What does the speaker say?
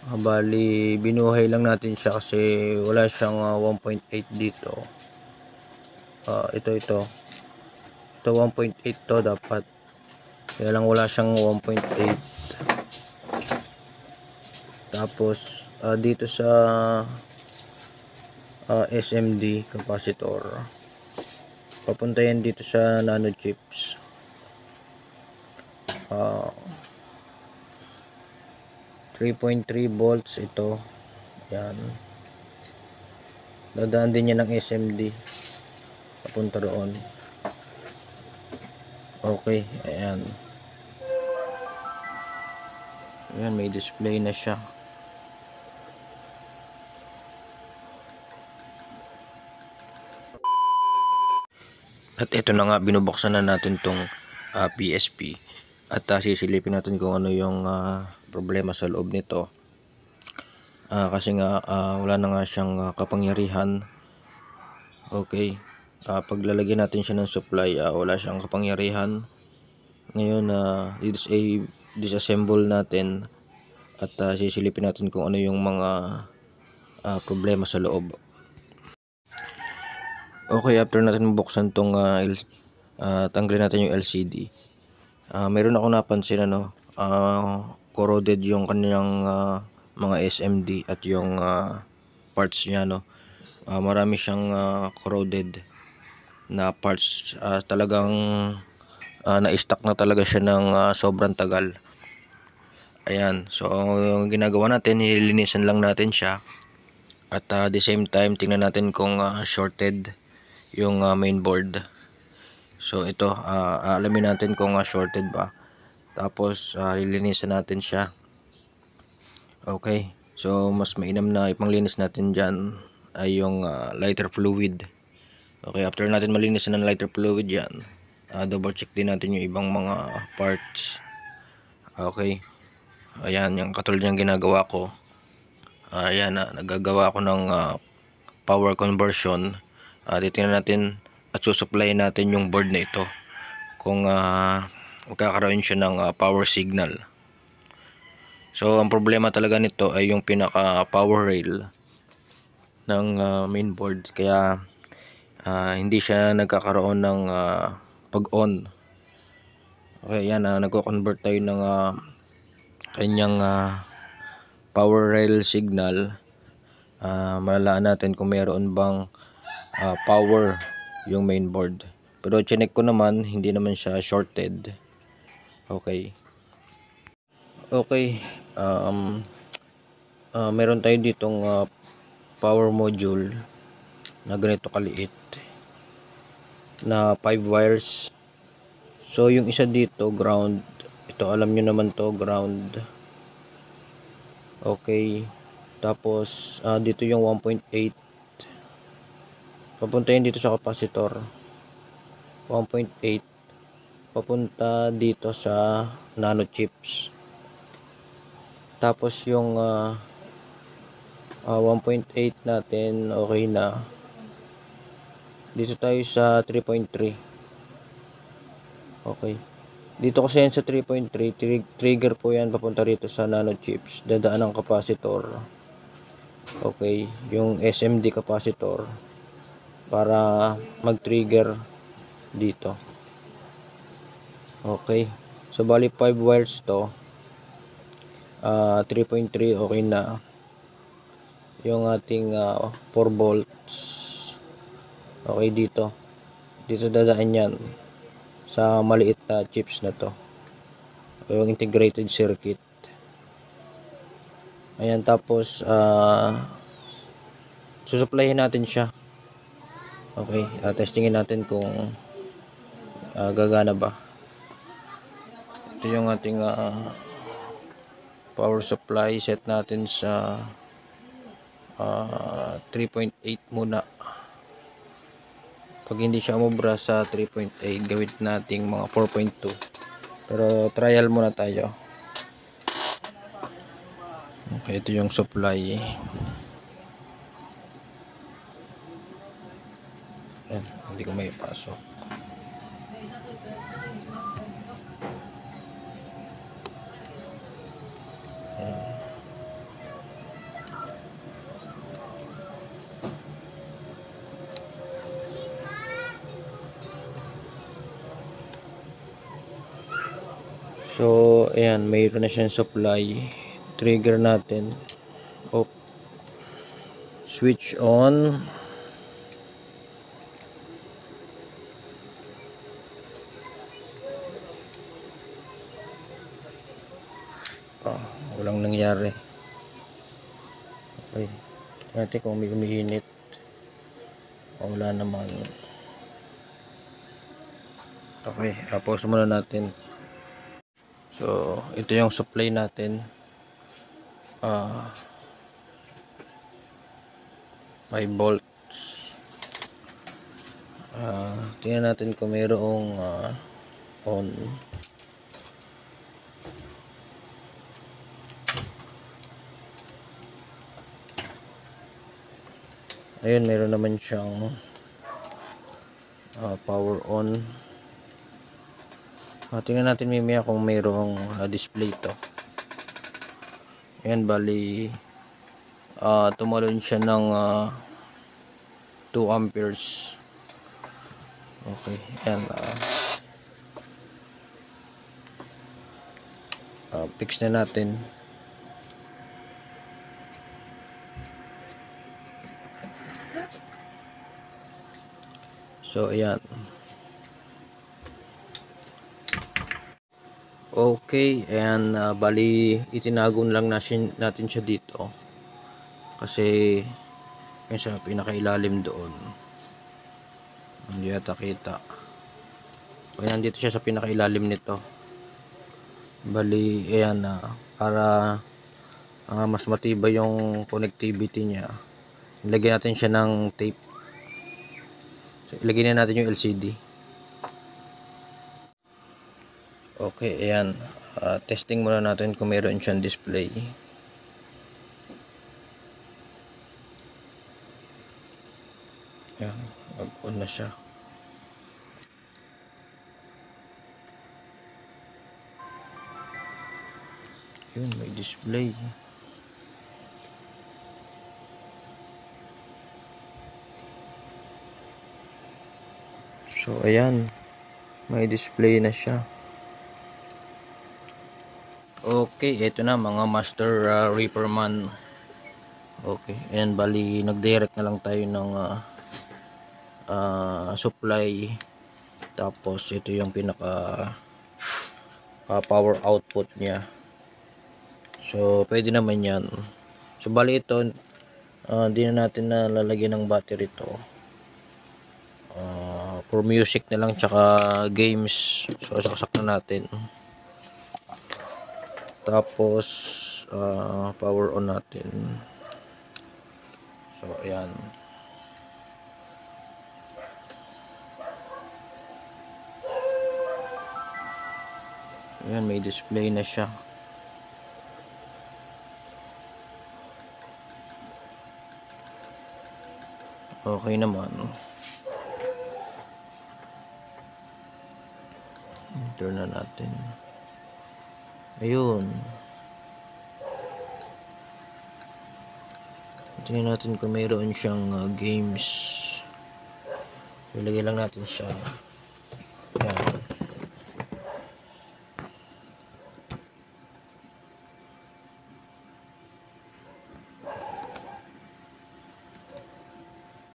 Bali binuhay lang natin siya kasi wala siyang 1.8 dito. Ito 1.8 to dapat, kaya lang wala siyang 1.8. Tapos dito sa SMD capacitor, papunta yan dito sa nano chips. 3.3 volts ito, yan, dadaan din yan ng SMD papunta roon. Okay, ayan, may display na siya. At ito na nga, binubuksan na natin tong PSP at sisilipin natin kung ano yung problema sa loob nito. Kasi nga wala na nga siyang kapangyarihan. Okay, paglalagyan natin siya ng supply, wala siyang kapangyarihan. Ngayon disassemble natin at sisilipin natin kung ano yung mga problema sa loob. Okay, after natin buksan tong tanggalin natin yung LCD. Meron ako napansin corroded yung kanyang mga SMD at yung parts niya, marami siyang corroded na parts. Talagang na-stuck na talaga siya ng sobrang tagal. Ayan, so yung ginagawa natin, nililinisan lang natin siya at the same time tingnan natin kung shorted yung main board. So ito, alamin natin kung shorted ba, tapos lilinisan natin siya. Okay, so mas mainam na ipanglinis natin dyan ay yung lighter fluid. Okay, after natin malinisan ng lighter fluid yan, double check din natin yung ibang mga parts. Okay, ayan, yung katulad yung ginagawa ko. Ayan, nagagawa ako ng power conversion. Titingnan natin at susupply natin yung board na ito kung magkakaroon siya ng power signal. So ang problema talaga nito ay yung pinaka power rail ng main board, kaya hindi siya nagkakaroon ng pag-on. Okay, yan, nagko-convert tayo ng kanyang power rail signal. Malalaan natin kung mayroon bang power yung main board. Pero chinek ko naman, hindi naman siya shorted. Okay. Okay. Meron tayo ditong power module na ganito kaliit na 5 wires. So yung isa dito ground. Ito, alam nyo naman to, ground. Okay. Tapos dito yung 1.8 papunta yun dito sa capacitor. 1.8 papunta dito sa nano chips. Tapos yung 1.8 natin okay na. Dito tayo sa 3.3. Okay, dito kasi yan sa 3.3 trigger po yan papunta rito sa nano chips, dadaan ng capacitor. Okay, yung SMD capacitor para mag-trigger dito. Okay, so bali 5 wires to. 3.3 okay na. Yung ating 4 volts okay dito dadaan yan sa maliit na chips na to, yung integrated circuit. Ayan, tapos susuplayin natin siya. Okay, testingin natin kung gagana ba. Ito yung ating power supply. Set natin sa 3.8 muna. Pag hindi siya umubra sa 3.8, gawin nating mga 4.2. Pero trial muna tayo. Okay, ito yung supply. Ayan, hindi ko may pasok. So ayan, mayroon na siyang supply. Trigger natin. Oh, switch on. Walang nangyari. Okay, natin kung may umiinit. Wala naman. Okay, pause muna natin. So ito yung supply natin. 5 volts. Tingnan natin kung mayroong on. Ayun, mayroon naman siyang power on. Tingnan natin mamaya kung mayroong display to. Ayan, bali tumalon siya ng 2 amperes. Okay, ayan. Fix na natin. So ayan. Okay, and bali itinago lang natin siya dito kasi yun sa pinakailalim doon, hindi yata kita. So nandito siya sa pinakailalim nito. Bali ayan, para mas matibay yung connectivity niya, ilagyan natin siya ng tape. So, ilagay na natin yung LCD. Okay, ayan. Testing muna natin kung meron siyang display. Ayan, mag-on na siya. Yun, may display. So, ayan. May display na siya. Okay, ito na mga master repairman. Okay, ayan, bali nag-direct na lang tayo ng supply. Tapos ito yung pinaka power output niya. So pwede naman yan. So bali ito, di na natin na lalagyan ng battery to. For music na lang tsaka games. So saksak na natin. Tapos power on natin. So ayan. Ayan, may display na siya. Okay naman. Turn na natin. Ayun. Tingnan natin kung mayroon siyang games. Ilagay lang natin siya.